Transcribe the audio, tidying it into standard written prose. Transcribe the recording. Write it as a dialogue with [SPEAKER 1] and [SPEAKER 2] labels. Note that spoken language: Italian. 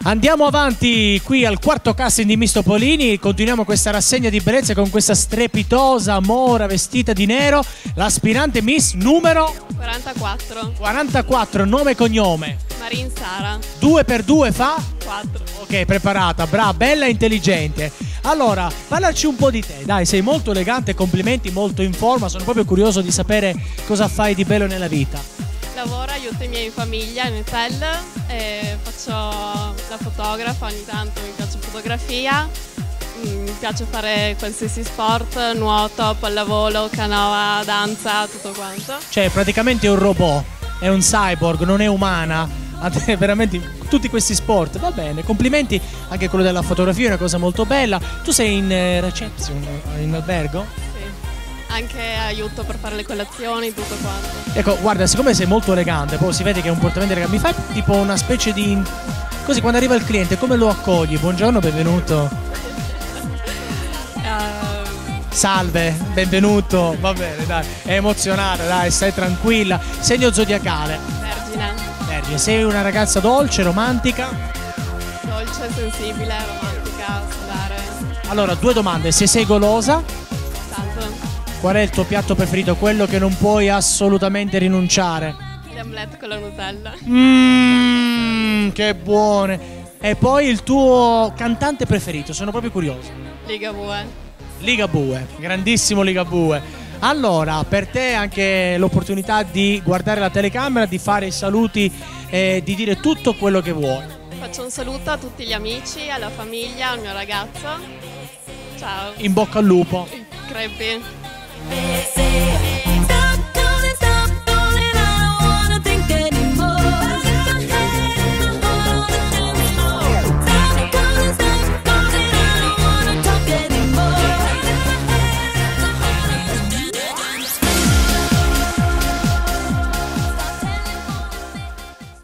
[SPEAKER 1] Andiamo avanti qui al quarto casting di Mistopolini, continuiamo questa rassegna di bellezza con questa strepitosa mora vestita di nero, l'aspirante Miss numero
[SPEAKER 2] 44.
[SPEAKER 1] 44, nome e cognome.
[SPEAKER 2] Marin Sara.
[SPEAKER 1] 2 per 2 fa?
[SPEAKER 2] 4.
[SPEAKER 1] Ok, preparata, brava, bella e intelligente. Allora, parlaci un po' di te, dai, sei molto elegante, complimenti, molto in forma, sono proprio curioso di sapere cosa fai di bello nella vita.
[SPEAKER 2] Lavoro, aiuto i miei in famiglia in hotel e faccio la fotografa, ogni tanto mi piace fotografia, mi piace fare qualsiasi sport, nuoto, pallavolo, canoa, danza, tutto quanto.
[SPEAKER 1] Cioè, praticamente è un robot, è un cyborg, non è umana. A te veramente tutti questi sport, va bene, complimenti, anche quello della fotografia è una cosa molto bella. Tu sei in reception, in albergo?
[SPEAKER 2] Anche aiuto per fare le colazioni, tutto quanto.
[SPEAKER 1] Ecco, guarda, siccome sei molto elegante, poi si vede che è un portamento elegante, mi fai tipo una specie di... Così quando arriva il cliente, come lo accogli? Buongiorno, benvenuto. Salve, benvenuto. Va bene, dai, è emozionata, dai, stai tranquilla. Segno zodiacale.
[SPEAKER 2] Vergine.
[SPEAKER 1] Vergine, sei una ragazza dolce, romantica?
[SPEAKER 2] Dolce, sensibile, romantica, solare.
[SPEAKER 1] Allora, 2 domande, se sei golosa?
[SPEAKER 2] Tanto.
[SPEAKER 1] Qual è il tuo piatto preferito? Quello che non puoi assolutamente rinunciare?
[SPEAKER 2] Le omelette con la Nutella.
[SPEAKER 1] Che buone! E poi il tuo cantante preferito? Sono proprio curioso.
[SPEAKER 2] Ligabue.
[SPEAKER 1] Ligabue, grandissimo Ligabue. Allora, per te anche l'opportunità di guardare la telecamera, di fare i saluti e di dire tutto quello che vuoi.
[SPEAKER 2] Faccio un saluto a tutti gli amici, alla famiglia, al mio ragazzo. Ciao.
[SPEAKER 1] In bocca al lupo.
[SPEAKER 2] Crepi.
[SPEAKER 3] Busy.